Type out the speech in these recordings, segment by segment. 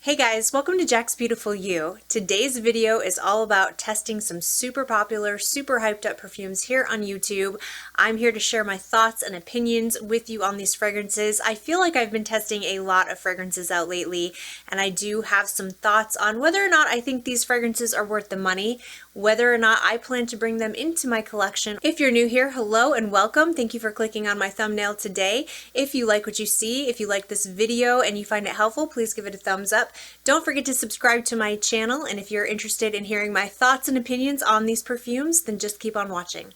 Hey guys, welcome to Jaxbeautifulyou. Today's video is all about testing some super popular, super hyped up perfumes here on YouTube. I'm here to share my thoughts and opinions with you on these fragrances. I feel like I've been testing a lot of fragrances out lately, and I do have some thoughts on whether or not I think these fragrances are worth the money, whether or not I plan to bring them into my collection. If you're new here, hello and welcome. Thank you for clicking on my thumbnail today. If you like what you see, if you like this video and you find it helpful, please give it a thumbs up. Don't forget to subscribe to my channel, and if you're interested in hearing my thoughts and opinions on these perfumes, then just keep on watching.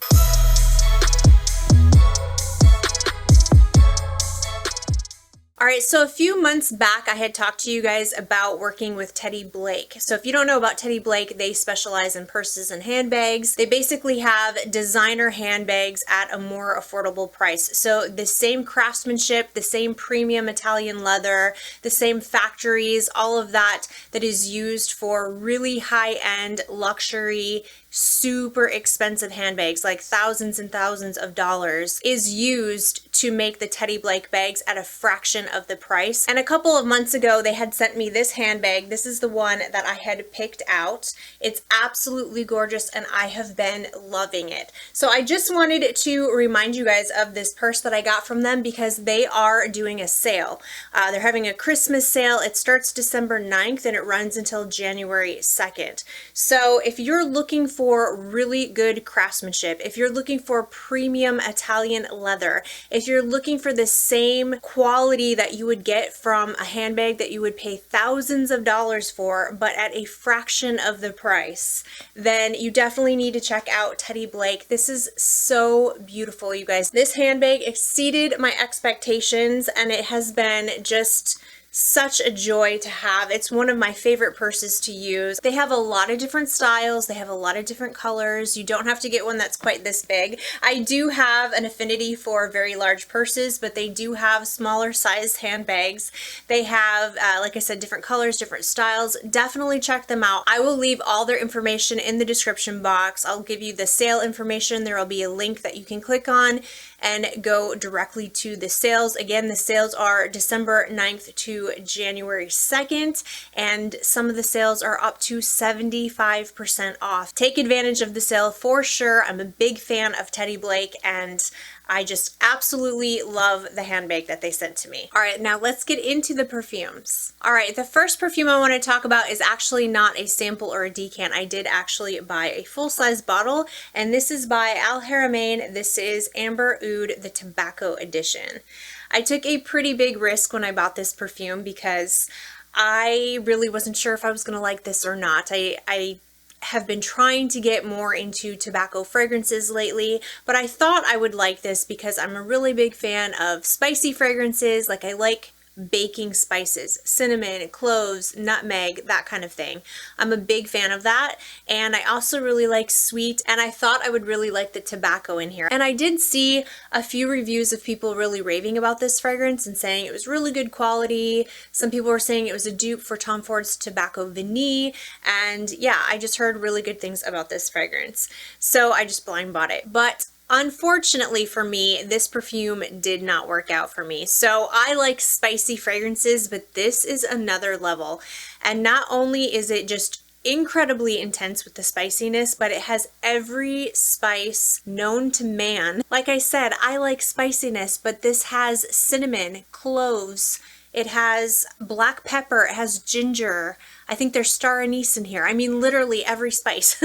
Alright, so a few months back I had talked to you guys about working with Teddy Blake. So if you don't know about Teddy Blake, they specialize in purses and handbags. They basically have designer handbags at a more affordable price. So the same craftsmanship, the same premium Italian leather, the same factories, all of that is used for really high-end luxury, super expensive handbags, like thousands and thousands of dollars, is used to make the Teddy Blake bags at a fraction of the price. And a couple of months ago they had sent me this handbag. This is the one that I had picked out. It's absolutely gorgeous and I have been loving it. So I just wanted to remind you guys of this purse that I got from them because they are doing a sale. They're having a Christmas sale. It starts December 9th and it runs until January 2nd. So if you're looking for really good craftsmanship, if you're looking for premium Italian leather, if you're looking for the same quality that you would get from a handbag that you would pay thousands of dollars for, but at a fraction of the price, then you definitely need to check out Teddy Blake. This is so beautiful, you guys. This handbag exceeded my expectations and it has been just such a joy to have. It's one of my favorite purses to use. They have a lot of different styles. They have a lot of different colors. You don't have to get one that's quite this big. I do have an affinity for very large purses, but they do have smaller size handbags. They have, like I said, different colors, different styles. Definitely check them out. I will leave all their information in the description box. I'll give you the sale information. There will be a link that you can click on and go directly to the sales. Again, the sales are December 9th to January 2nd, and some of the sales are up to 75% off. Take advantage of the sale for sure. I'm a big fan of Teddy Blake and I just absolutely love the handbag that they sent to me. All right, now let's get into the perfumes. All right, the first perfume I want to talk about is actually not a sample or a decant. I did actually buy a full-size bottle, and this is by Haramain. This is Amber Oud, the Tobacco Edition. I took a pretty big risk when I bought this perfume because I really wasn't sure if I was going to like this or not. I have been trying to get more into tobacco fragrances lately, but I thought I would like this because I'm a really big fan of spicy fragrances. Like I like baking spices, cinnamon, cloves, nutmeg, that kind of thing. I'm a big fan of that, and I also really like sweet, and I thought I would really like the tobacco in here. And I did see a few reviews of people really raving about this fragrance and saying it was really good quality. Some people were saying it was a dupe for Tom Ford's Tobacco Vanille, and yeah, I just heard really good things about this fragrance. So I just blind bought it. But unfortunately for me, this perfume did not work out for me. So I like spicy fragrances, but this is another level. And not only is it just incredibly intense with the spiciness, but it has every spice known to man. Like I said, I like spiciness, but this has cinnamon, cloves, it has black pepper, it has ginger. I think there's star anise in here. I mean, literally every spice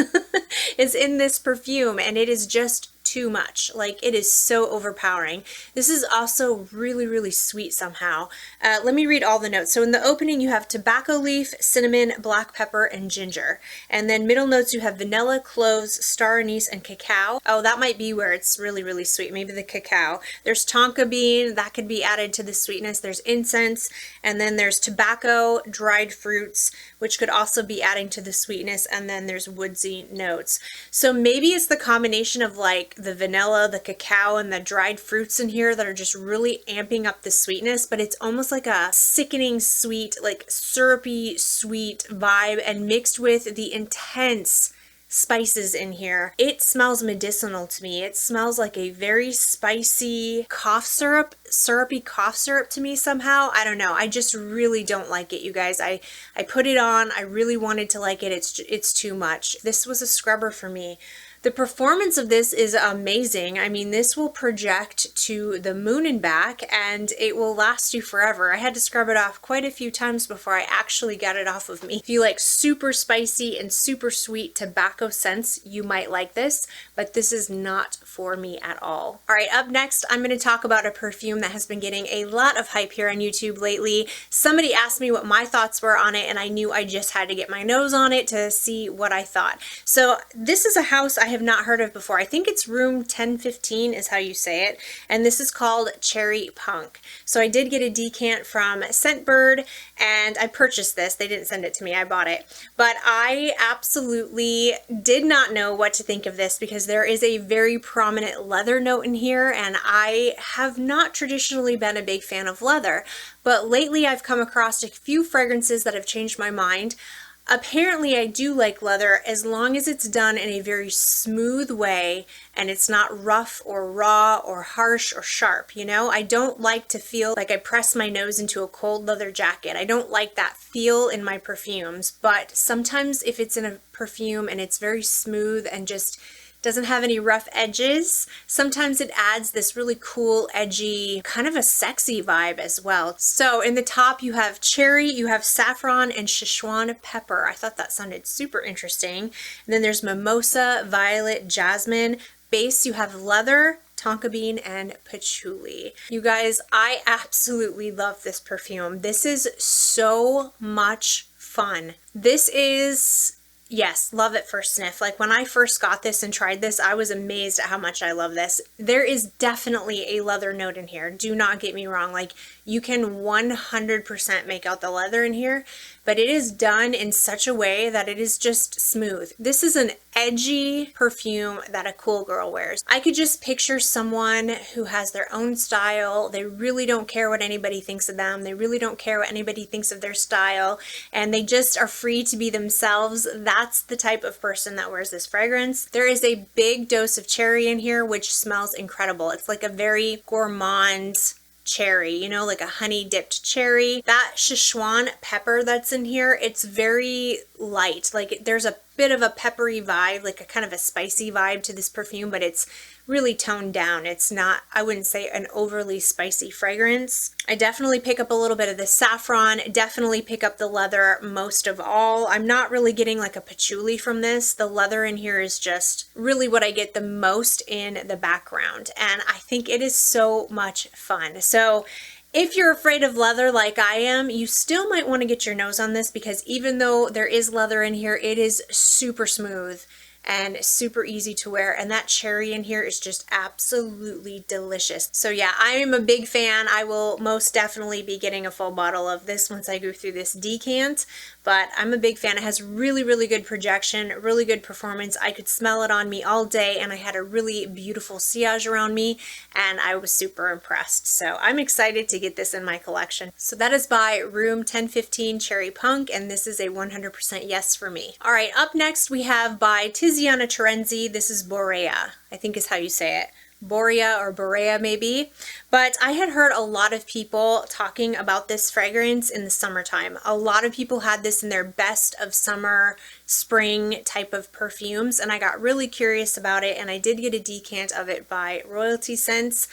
is in this perfume, and it is just too much. Like, it is so overpowering. This is also really, really sweet somehow. Let me read all the notes. So in the opening you have tobacco leaf, cinnamon, black pepper, and ginger. And then middle notes you have vanilla, cloves, star anise, and cacao. Oh, that might be where it's really, really sweet. Maybe the cacao. There's tonka bean, that could be added to the sweetness. There's incense, and then there's tobacco, dried fruits, which could also be adding to the sweetness, and then there's woodsy notes. So maybe it's the combination of like the vanilla, the cacao, and the dried fruits in here that are just really amping up the sweetness, but it's almost like a sickening sweet, like syrupy sweet vibe, and mixed with the intense spices in here. It smells medicinal to me. It smells like a very spicy cough syrup, syrupy cough syrup to me somehow. I don't know. I just really don't like it, you guys. I put it on. I really wanted to like it. It's too much. This was a scrubber for me. The performance of this is amazing. I mean, this will project to the moon and back, and it will last you forever. I had to scrub it off quite a few times before I actually got it off of me. If you like super spicy and super sweet tobacco scents, you might like this, but this is not for me at all. All right, up next, I'm going to talk about a perfume that has been getting a lot of hype here on YouTube lately. Somebody asked me what my thoughts were on it, and I knew I just had to get my nose on it to see what I thought. So this is a house I have not heard of before. I think it's room 1015 is how you say it, and this is called Cherry Punk. So I did get a decant from Scentbird, and I purchased this. They didn't send it to me, I bought it. But I absolutely did not know what to think of this because there is a very prominent leather note in here, and I have not traditionally been a big fan of leather, but lately I've come across a few fragrances that have changed my mind. Apparently I do like leather as long as it's done in a very smooth way and it's not rough or raw or harsh or sharp, you know? I don't like to feel like I press my nose into a cold leather jacket. I don't like that feel in my perfumes, but sometimes if it's in a perfume and it's very smooth and just doesn't have any rough edges, sometimes it adds this really cool, edgy, kind of a sexy vibe as well. So in the top you have cherry, you have saffron, and Szechuan pepper. I thought that sounded super interesting. And then there's mimosa, violet, jasmine. Base you have leather, tonka bean, and patchouli. You guys, I absolutely love this perfume. This is so much fun. This is... yes, love at first sniff. Like when I first got this and tried this, I was amazed at how much I love this. There is definitely a leather note in here. Do not get me wrong. Like you can 100% make out the leather in here, but it is done in such a way that it is just smooth. This is an edgy perfume that a cool girl wears. I could just picture someone who has their own style. They really don't care what anybody thinks of them. They really don't care what anybody thinks of their style, and they just are free to be themselves. That's the type of person that wears this fragrance. There is a big dose of cherry in here, which smells incredible. It's like a very gourmand cherry, you know, like a honey dipped cherry. That Szechuan pepper that's in here, it's very light. Like there's a bit of a peppery vibe, like a kind of a spicy vibe to this perfume, but it's really toned down. It's not, I wouldn't say, an overly spicy fragrance. I definitely pick up a little bit of the saffron, definitely pick up the leather most of all. I'm not really getting like a patchouli from this. The leather in here is just really what I get the most in the background, and I think it is so much fun. So if you're afraid of leather like I am, you still might want to get your nose on this because even though there is leather in here, it is super smooth and super easy to wear, and that cherry in here is just absolutely delicious. So yeah, I am a big fan. I will most definitely be getting a full bottle of this once I go through this decant, but I'm a big fan. It has really, really good projection, really good performance. I could smell it on me all day, and I had a really beautiful sillage around me, and I was super impressed. So I'm excited to get this in my collection. So that is by Room 1015 Cherry Punk, and this is a 100% yes for me. All right, up next we have by Tiziana Terenzi. This is Borea, I think is how you say it. Borea or Borea maybe, but I had heard a lot of people talking about this fragrance in the summertime. A lot of people had this in their best of summer, spring type of perfumes, and I got really curious about it, and I did get a decant of it by Royalty Scents.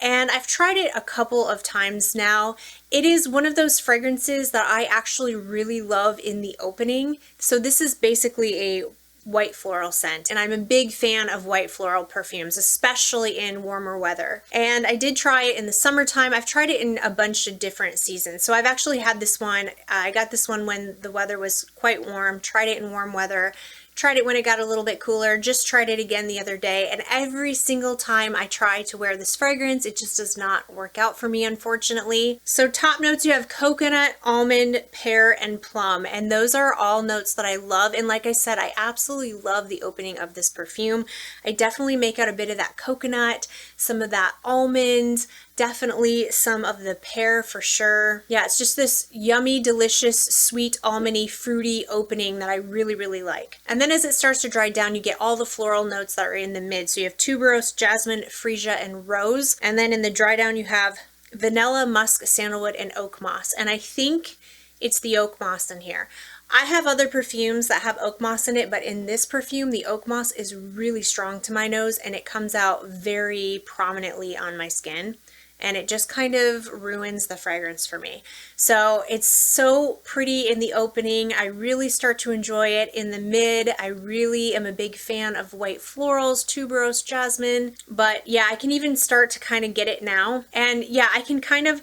And I've tried it a couple of times now. It is one of those fragrances that I actually really love in the opening. So this is basically a white floral scent, and I'm a big fan of white floral perfumes, especially in warmer weather. And I did try it in the summertime. I've tried it in a bunch of different seasons. So I've actually had this one. I got this one when the weather was quite warm, tried it in warm weather, tried it when it got a little bit cooler, just tried it again the other day, and every single time I try to wear this fragrance, it just does not work out for me, unfortunately. So top notes, you have coconut, almond, pear, and plum, and those are all notes that I love. And like I said, I absolutely love the opening of this perfume. I definitely make out a bit of that coconut, some of that almond, definitely some of the pear for sure. Yeah, it's just this yummy, delicious, sweet, almondy, fruity opening that I really, really like. And then as it starts to dry down, you get all the floral notes that are in the mid. So you have tuberose, jasmine, freesia, and rose. And then in the dry down, you have vanilla, musk, sandalwood, and oak moss. And I think it's the oak moss in here. I have other perfumes that have oak moss in it, but in this perfume, the oak moss is really strong to my nose and it comes out very prominently on my skin. And it just kind of ruins the fragrance for me. So it's so pretty in the opening. I really start to enjoy it in the mid. I really am a big fan of white florals, tuberose, jasmine. But yeah, I can even start to kind of get it now. And yeah, I can kind of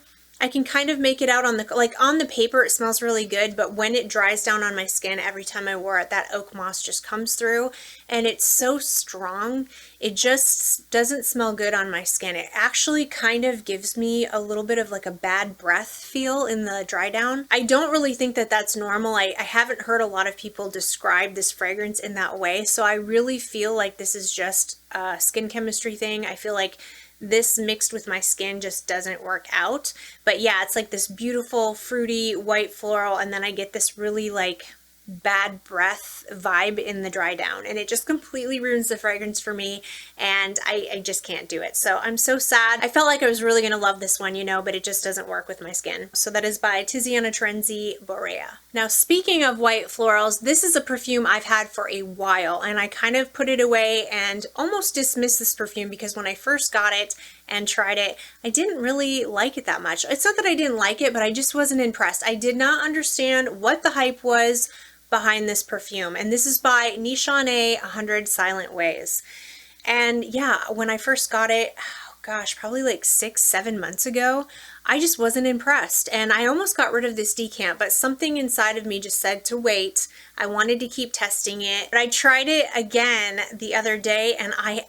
make it out on the, like on the paper, it smells really good, but when it dries down on my skin, every time I wear it, that oak moss just comes through and it's so strong. It just doesn't smell good on my skin. It actually kind of gives me a little bit of like a bad breath feel in the dry down. I don't really think that that's normal. I haven't heard a lot of people describe this fragrance in that way. So I really feel like this is just a skin chemistry thing. I feel like this mixed with my skin just doesn't work out. But yeah, it's like this beautiful fruity white floral and then I get this really like bad breath vibe in the dry down and it just completely ruins the fragrance for me and I just can't do it. So I'm so sad. I felt like I was really gonna love this one, you know, but it just doesn't work with my skin. So that is by Tiziana Turenzi, Borea. Now speaking of white florals, this is a perfume I've had for a while and I kind of put it away and almost dismissed this perfume because when I first got it and tried it, I didn't really like it that much. It's not that I didn't like it, but I just wasn't impressed. I did not understand what the hype was behind this perfume. And this is by NISHANE 100 Silent Ways. And yeah, when I first got it, oh gosh, probably like 6-7 months ago, I just wasn't impressed. And I almost got rid of this decant, but something inside of me just said to wait. I wanted to keep testing it. But I tried it again the other day and I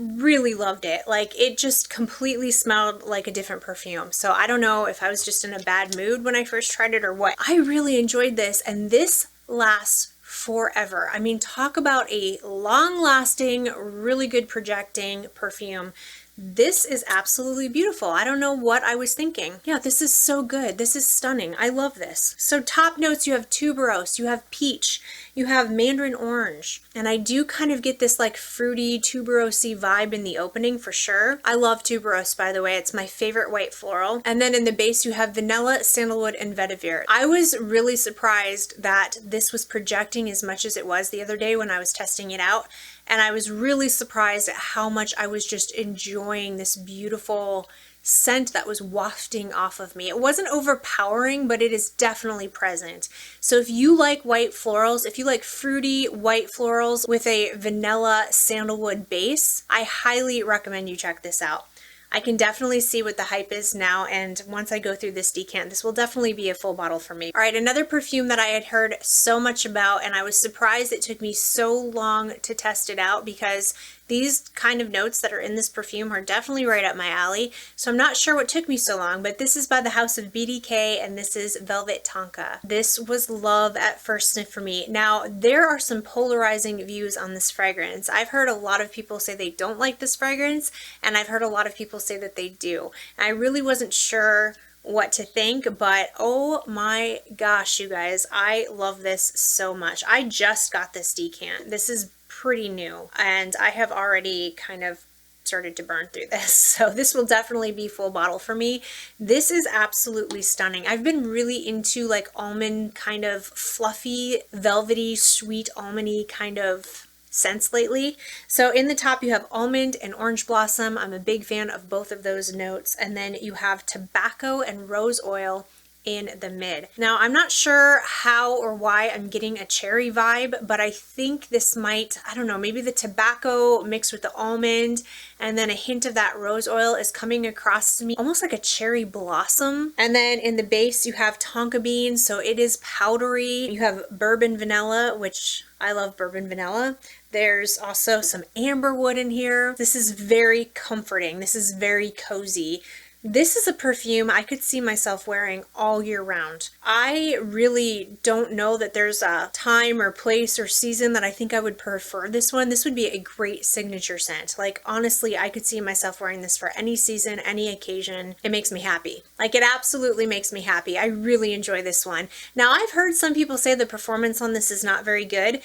really loved it. Like it just completely smelled like a different perfume. So I don't know if I was just in a bad mood when I first tried it or what. I really enjoyed this and this lasts forever. I mean, talk about a long-lasting, really good projecting perfume. This is absolutely beautiful. I don't know what I was thinking. Yeah, this is so good. This is stunning. I love this. So top notes, you have tuberose, you have peach, you have mandarin orange. And I do kind of get this like fruity tuberosey vibe in the opening for sure. I love tuberose, by the way. It's my favorite white floral. And then in the base, you have vanilla, sandalwood, and vetiver. I was really surprised that this was projecting as much as it was the other day when I was testing it out. And I was really surprised at how much I was just enjoying this beautiful scent that was wafting off of me. It wasn't overpowering, but it is definitely present. So if you like white florals, if you like fruity white florals with a vanilla sandalwood base, I highly recommend you check this out. I can definitely see what the hype is now, and once I go through this decant, this will definitely be a full bottle for me. All right, another perfume that I had heard so much about, and I was surprised it took me so long to test it out because these kind of notes that are in this perfume are definitely right up my alley. So I'm not sure what took me so long, but this is by the House of BDK and this is Velvet Tonka. This was love at first sniff for me. Now, there are some polarizing views on this fragrance. I've heard a lot of people say they don't like this fragrance, and I've heard a lot of people say that they do. And I really wasn't sure what to think, but oh my gosh, you guys, I love this so much. I just got this decant. This is pretty new and I have already kind of started to burn through this, so this will definitely be full bottle for me. This is absolutely stunning. I've been really into like almond kind of fluffy, velvety, sweet almondy kind of scents lately. So in the top you have almond and orange blossom. I'm a big fan of both of those notes. And then you have tobacco and rose oil in the mid. Now I'm not sure how or why I'm getting a cherry vibe, but I think this might, I don't know, maybe the tobacco mixed with the almond and then a hint of that rose oil is coming across to me almost like a cherry blossom. And then in the base you have tonka beans, so it is powdery. You have bourbon vanilla, which I love bourbon vanilla. There's also some amber wood in here. This is very comforting. This is very cozy. This is a perfume I could see myself wearing all year round. I really don't know that there's a time or place or season that I think I would prefer this one. This would be a great signature scent. Like, honestly, I could see myself wearing this for any season, any occasion. It makes me happy. Like, it absolutely makes me happy. I really enjoy this one. Now, I've heard some people say the performance on this is not very good.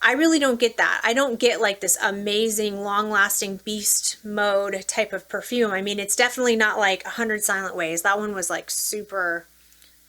I really don't get that. I don't get like this amazing, long-lasting beast mode type of perfume. I mean, it's definitely not like 100 Silent Ways. That one was like super,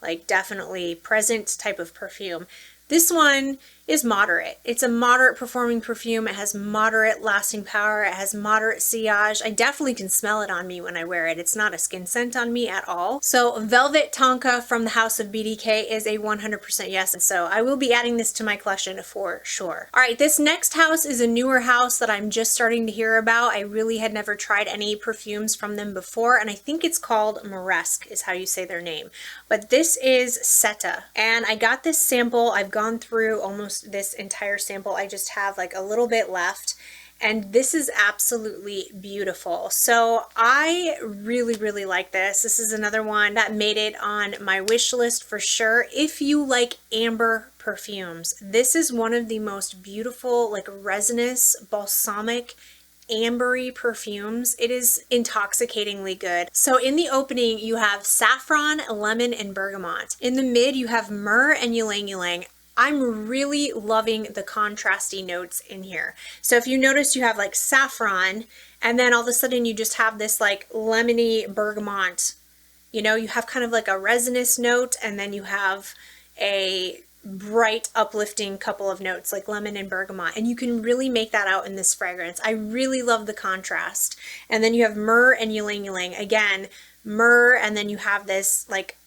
like definitely present type of perfume. This one is moderate. It's a moderate performing perfume. It has moderate lasting power. It has moderate sillage. I definitely can smell it on me when I wear it. It's not a skin scent on me at all. So Velvet Tonka from the House of BDK is a 100% yes. And so I will be adding this to my collection for sure. All right, this next house is a newer house that I'm just starting to hear about. I really had never tried any perfumes from them before, and I think it's called Maresque is how you say their name. But this is Seta, and I got this sample. I've gone through almost this entire sample. I just have like a little bit left, and this is absolutely beautiful. So I really like this. This is another one that made it on my wish list for sure. If you like amber perfumes, this is one of the most beautiful, like resinous, balsamic, ambery perfumes. It is intoxicatingly good. So in the opening you have saffron, lemon, and bergamot. In the mid you have myrrh and ylang ylang. I'm really loving the contrasty notes in here. So if you notice, you have like saffron, and then all of a sudden you just have this like lemony bergamot. You know, you have kind of like a resinous note, and then you have a bright uplifting couple of notes like lemon and bergamot, and you can really make that out in this fragrance. I really love the contrast. And then you have myrrh and ylang ylang. Again, myrrh, and then you have this like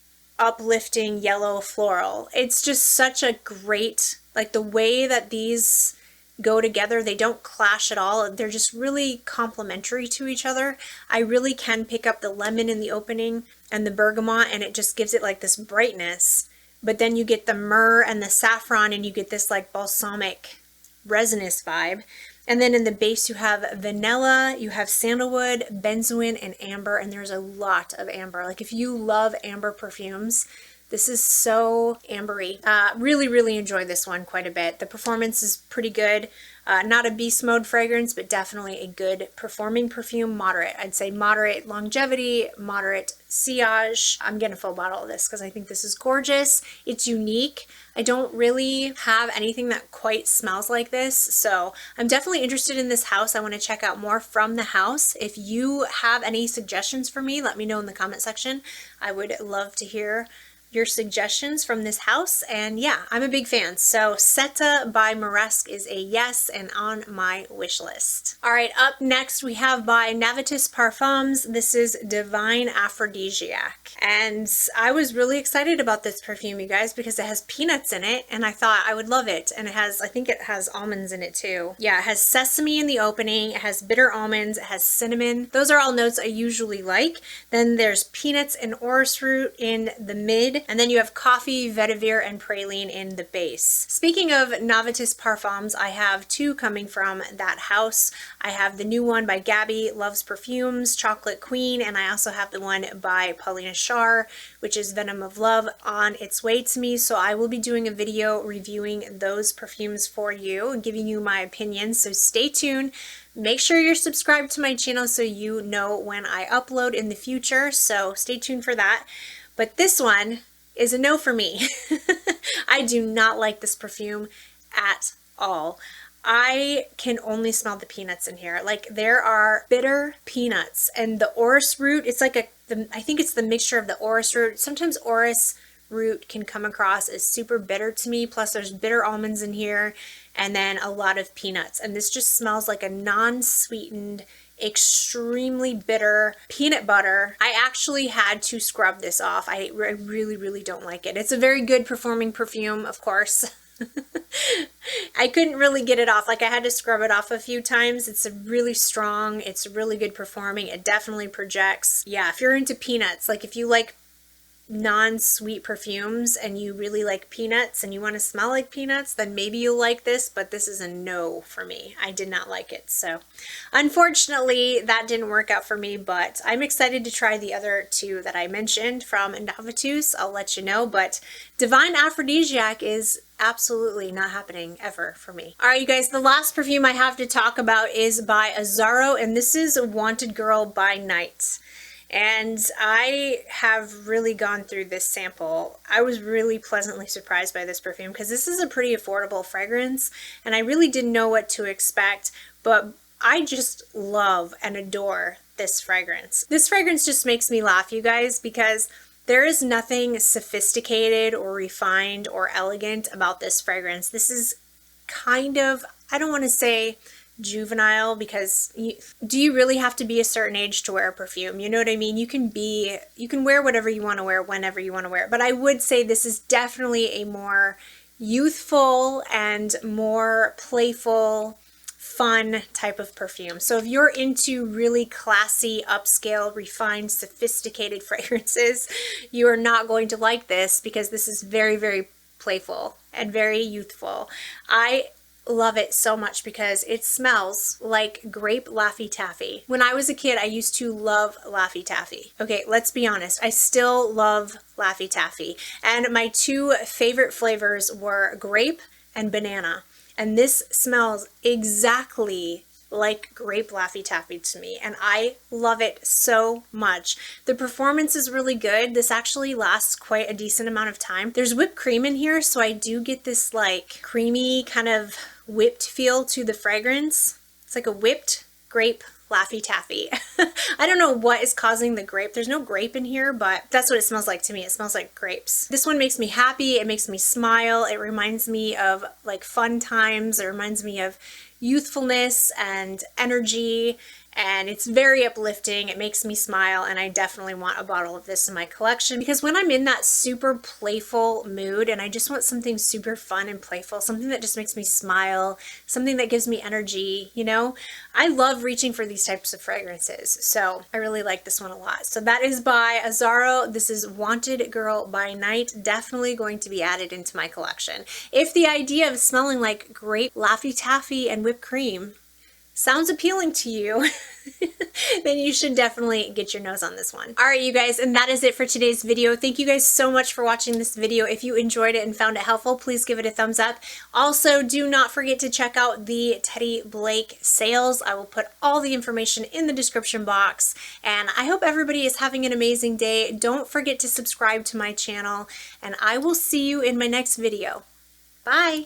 uplifting yellow floral. It's just such a great, like the way that these go together, they don't clash at all. They're just really complementary to each other. I really can pick up the lemon in the opening and the bergamot, and it just gives it like this brightness. But then you get the myrrh and the saffron, and you get this like balsamic resinous vibe. And then in the base you have vanilla, you have sandalwood, benzoin, and amber, and there's a lot of amber. Like if you love amber perfumes, this is so ambery. Really enjoy this one quite a bit. The performance is pretty good. Not a beast mode fragrance, but definitely a good performing perfume. Moderate. I'd say moderate longevity, moderate sillage. I'm getting a full bottle of this because I think this is gorgeous. It's unique. I don't really have anything that quite smells like this, so I'm definitely interested in this house. I want to check out more from the house. If you have any suggestions for me, let me know in the comment section. I would love to hear your suggestions from this house, and yeah, I'm a big fan. So Seta by Moresque is a yes and on my wish list. All right, up next we have by NAVITUS Parfums. This is Divine Aphrodisiac, and I was really excited about this perfume, you guys, because it has peanuts in it, and I thought I would love it. And it has, I think it has almonds in it too. Yeah, it has sesame in the opening, it has bitter almonds, it has cinnamon. Those are all notes I usually like. Then there's peanuts and orris root in the mid, and then you have coffee, vetiver, and praline in the base. Speaking of NAVITUS Parfums, I have two coming from that house. I have the new one by Gabby Loves Perfumes, Chocolate Queen, and I also have the one by Paulina Shar, which is Venom of Love, on its way to me. So I will be doing a video reviewing those perfumes for you and giving you my opinion, so stay tuned. Make sure you're subscribed to my channel so you know when I upload in the future, so stay tuned for that. But this one is a no for me. I do not like this perfume at all. I can only smell the peanuts in here. Like, there are bitter peanuts, and the orris root, it's like I think it's the mixture of the orris root. Sometimes orris root can come across as super bitter to me, plus there's bitter almonds in here, and then a lot of peanuts. And this just smells like a non-sweetened, extremely bitter peanut butter. I actually had to scrub this off. I really don't like it. It's a very good performing perfume, of course. I couldn't really get it off. Like, I had to scrub it off a few times. It's a really strong, it's really good performing. It definitely projects. Yeah, if you're into peanuts, like if you like non-sweet perfumes and you really like peanuts and you want to smell like peanuts, then maybe you'll like this, but this is a no for me. I did not like it. So unfortunately that didn't work out for me, but I'm excited to try the other two that I mentioned from NAVITUS. I'll let you know, but Divine Aphrodisiac is absolutely not happening ever for me. All right, you guys, the last perfume I have to talk about is by Azzaro, and this is Wanted Girl by Night. And I have really gone through this sample. I was really pleasantly surprised by this perfume because this is a pretty affordable fragrance and I really didn't know what to expect, but I just love and adore this fragrance. This fragrance just makes me laugh, you guys, because there is nothing sophisticated or refined or elegant about this fragrance. This is kind of, I don't want to say juvenile, because do you really have to be a certain age to wear a perfume? You know what I mean? You can wear whatever you want to wear whenever you want to wear it. But I would say this is definitely a more youthful and more playful, fun type of perfume. So if you're into really classy, upscale, refined, sophisticated fragrances, you are not going to like this because this is very, very playful and very youthful. I love it so much because it smells like grape Laffy Taffy. When I was a kid, I used to love Laffy Taffy. Okay, let's be honest. I still love Laffy Taffy. And my two favorite flavors were grape and banana. And this smells exactly like grape Laffy Taffy to me, and I love it so much. The performance is really good. This actually lasts quite a decent amount of time. There's whipped cream in here, so I do get this like creamy kind of whipped feel to the fragrance. It's like a whipped grape Laffy Taffy. I don't know what is causing the grape. There's no grape in here, but that's what it smells like to me. It smells like grapes. This one makes me happy. It makes me smile. It reminds me of like fun times. It reminds me of youthfulness and energy, and it's very uplifting. It makes me smile, and I definitely want a bottle of this in my collection because when I'm in that super playful mood and I just want something super fun and playful, something that just makes me smile, something that gives me energy, you know, I love reaching for these types of fragrances. So I really like this one a lot. So that is by Azzaro. This is Wanted Girl by Night. Definitely going to be added into my collection. If the idea of smelling like grape Laffy Taffy and whipped cream sounds appealing to you, then you should definitely get your nose on this one. All right, you guys, and that is it for today's video. Thank you guys so much for watching this video. If you enjoyed it and found it helpful, please give it a thumbs up. Also, do not forget to check out the Teddy Blake sales. I will put all the information in the description box, and I hope everybody is having an amazing day. Don't forget to subscribe to my channel, and I will see you in my next video. Bye!